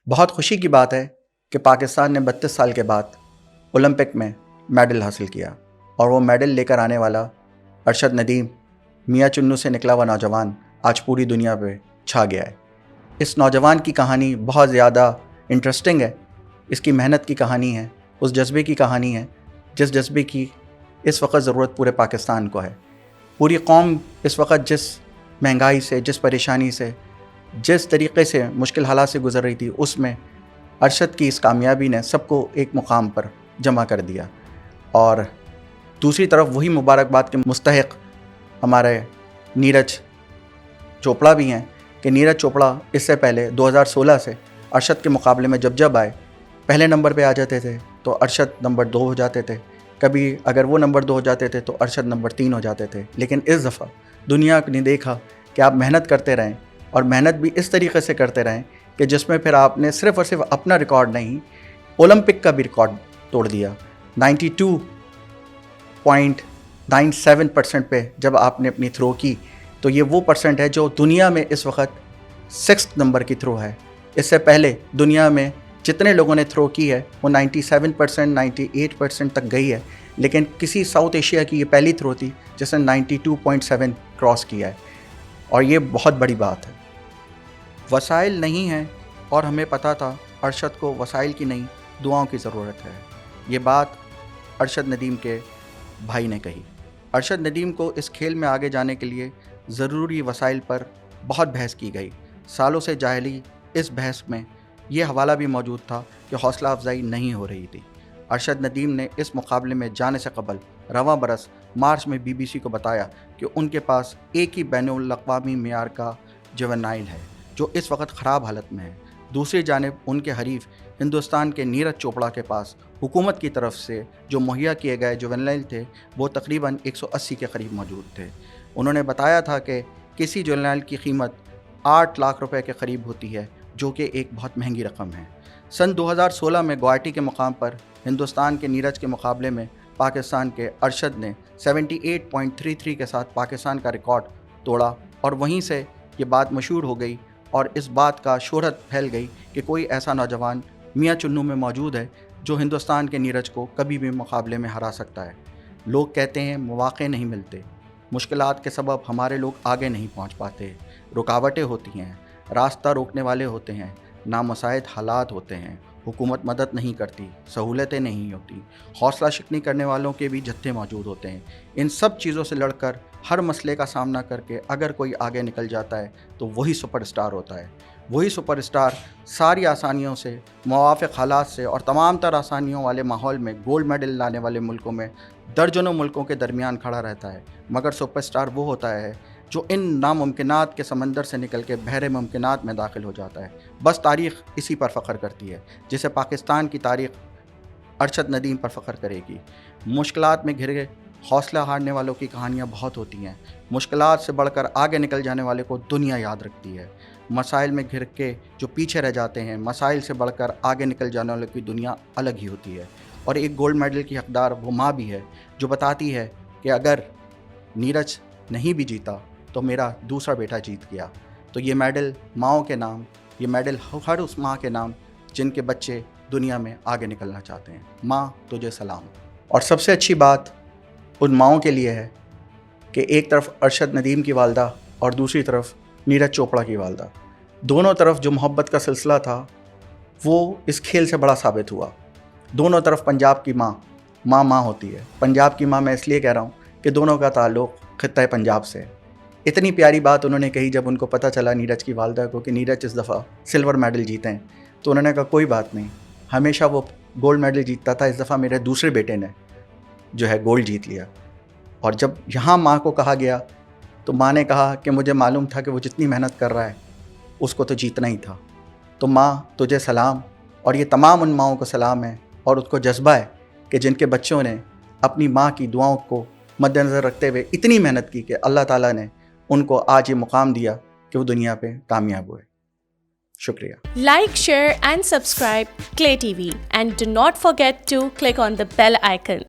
بہت خوشی کی بات ہے کہ پاکستان نے 32 سال کے بعد اولمپک میں میڈل حاصل کیا، اور وہ میڈل لے کر آنے والا ارشد ندیم میاں چنو سے نکلا ہوا نوجوان آج پوری دنیا پہ چھا گیا ہے۔ اس نوجوان کی کہانی بہت زیادہ انٹرسٹنگ ہے، اس کی محنت کی کہانی ہے، اس جذبے کی کہانی ہے جس جذبے کی اس وقت ضرورت پورے پاکستان کو ہے۔ پوری قوم اس وقت جس مہنگائی سے، جس پریشانی سے، جس طریقے سے مشکل حالات سے گزر رہی تھی، اس میں ارشد کی اس کامیابی نے سب کو ایک مقام پر جمع کر دیا۔ اور دوسری طرف وہی مبارکباد کے مستحق ہمارے نیرج چوپڑا بھی ہیں کہ نیرج چوپڑا اس سے پہلے 2016 سے ارشد کے مقابلے میں جب آئے پہلے نمبر پہ آ جاتے تھے تو ارشد نمبر 2 ہو جاتے تھے، کبھی اگر وہ نمبر 2 ہو جاتے تھے تو ارشد نمبر 3 ہو جاتے تھے۔ لیکن اس دفعہ دنیا نے دیکھا کہ آپ محنت کرتے رہیں، اور محنت بھی اس طریقے سے کرتے رہیں کہ جس میں پھر آپ نے صرف اور صرف اپنا ریکارڈ نہیں، اولمپک کا بھی ریکارڈ توڑ دیا۔ 92.97% پہ جب آپ نے اپنی تھرو کی تو یہ وہ پرسنٹ ہے جو دنیا میں اس وقت 6 نمبر کی تھرو ہے۔ اس سے پہلے دنیا میں جتنے لوگوں نے تھرو کی ہے وہ 97%، 98% تک گئی ہے، لیکن کسی ساؤتھ ایشیا کی یہ پہلی تھرو تھی جس نے 92.7 کراس کیا ہے، اور یہ بہت بڑی بات ہے۔ وسائل نہیں ہیں، اور ہمیں پتہ تھا ارشد کو وسائل کی نہیں، دعاؤں کی ضرورت ہے۔ یہ بات ارشد ندیم کے بھائی نے کہی۔ ارشد ندیم کو اس کھیل میں آگے جانے کے لیے ضروری وسائل پر بہت بحث کی گئی۔ سالوں سے جاہلی اس بحث میں یہ حوالہ بھی موجود تھا کہ حوصلہ افزائی نہیں ہو رہی تھی۔ ارشد ندیم نے اس مقابلے میں جانے سے قبل رواں برس مارچ میں BBC کو بتایا کہ ان کے پاس ایک ہی بین الاقوامی معیار کا جوینائل ہے جو اس وقت خراب حالت میں ہے۔ دوسری جانب ان کے حریف ہندوستان کے نیرج چوپڑا کے پاس حکومت کی طرف سے جو مہیا کیے گئے جوینائل تھے وہ تقریباً 180 کے قریب موجود تھے۔ انہوں نے بتایا تھا کہ کسی جوینائل کی قیمت 8 لاکھ روپے کے قریب ہوتی ہے، جو کہ ایک بہت مہنگی رقم ہے۔ سن 2016 میں گوہاٹی کے مقام پر ہندوستان کے نیرج کے مقابلے میں پاکستان کے ارشد نے 78.33 کے ساتھ پاکستان کا ریکارڈ توڑا، اور وہیں سے یہ بات مشہور ہو گئی اور اس بات کا شہرت پھیل گئی کہ کوئی ایسا نوجوان میاں چنو میں موجود ہے جو ہندوستان کے نیرج کو کبھی بھی مقابلے میں ہرا سکتا ہے۔ لوگ کہتے ہیں مواقع نہیں ملتے، مشکلات کے سبب ہمارے لوگ آگے نہیں پہنچ پاتے، رکاوٹیں ہوتی ہیں، راستہ روکنے والے ہوتے ہیں، نامساعد حالات ہوتے ہیں، حکومت مدد نہیں کرتی، سہولتیں نہیں ہوتی، حوصلہ شکنی کرنے والوں کے بھی جتھے موجود ہوتے ہیں۔ ان سب چیزوں سے لڑ کر، ہر مسئلے کا سامنا کر کے اگر کوئی آگے نکل جاتا ہے تو وہی سپر اسٹار ہوتا ہے۔ وہی سپر اسٹار ساری آسانیوں سے، موافق حالات سے اور تمام تر آسانیوں والے ماحول میں گولڈ میڈل لانے والے ملکوں میں درجنوں ملکوں کے درمیان کھڑا رہتا ہے، مگر سپر اسٹار وہ ہوتا ہے جو ان ناممکنات کے سمندر سے نکل کے بحر ممکنات میں داخل ہو جاتا ہے۔ بس تاریخ اسی پر فخر کرتی ہے، جسے پاکستان کی تاریخ ارشد ندیم پر فخر کرے گی۔ مشکلات میں گھرے حوصلہ ہارنے والوں کی کہانیاں بہت ہوتی ہیں، مشکلات سے بڑھ کر آگے نکل جانے والے کو دنیا یاد رکھتی ہے۔ مسائل میں گھر کے جو پیچھے رہ جاتے ہیں، مسائل سے بڑھ کر آگے نکل جانے والوں کی دنیا الگ ہی ہوتی ہے۔ اور ایک گولڈ میڈل کی حقدار وہ ماں بھی ہے جو بتاتی ہے کہ اگر نیرج نہیں بھی جیتا تو میرا دوسرا بیٹا جیت گیا۔ تو یہ میڈل ماؤں کے نام، یہ میڈل ہر اس ماں کے نام جن کے بچے دنیا میں آگے نکلنا چاہتے ہیں۔ ماں تجھے سلام۔ اور سب سے اچھی بات ان ماؤں کے لیے ہے کہ ایک طرف ارشد ندیم کی والدہ اور دوسری طرف نیرج چوپڑا کی والدہ، دونوں طرف جو محبت کا سلسلہ تھا وہ اس کھیل سے بڑا ثابت ہوا۔ دونوں طرف پنجاب کی ماں ہوتی ہے۔ پنجاب کی ماں میں اس لیے کہہ رہا ہوں کہ دونوں کا تعلق خطہ پنجاب سے۔ اتنی پیاری بات انہوں نے کہی جب ان کو پتہ چلا نیرج کی والدہ کو کہ نیرج اس دفعہ سلور میڈل جیتے ہیں، تو انہوں نے کہا کوئی بات نہیں، ہمیشہ وہ گولڈ میڈل جیتتا تھا، اس دفعہ میرے دوسرے بیٹے نے جو ہے گولڈ جیت لیا۔ اور جب یہاں ماں کو کہا گیا تو ماں نے کہا کہ مجھے معلوم تھا کہ وہ جتنی محنت کر رہا ہے اس کو تو جیتنا ہی تھا۔ تو ماں تجھے سلام، اور یہ تمام ان ماؤں کو سلام ہے، اور اس کو جذبہ ہے کہ جن کے بچوں نے اپنی ماں کی دعاؤں کو مد نظر رکھتے ہوئے اتنی محنت کی کہ اللہ تعالیٰ نے ان کو آج یہ مقام دیا کہ وہ دنیا پہ کامیاب ہوئے۔ شکریہ۔ Like, share and subscribe Clay TV, and do not forget to click on the bell icon.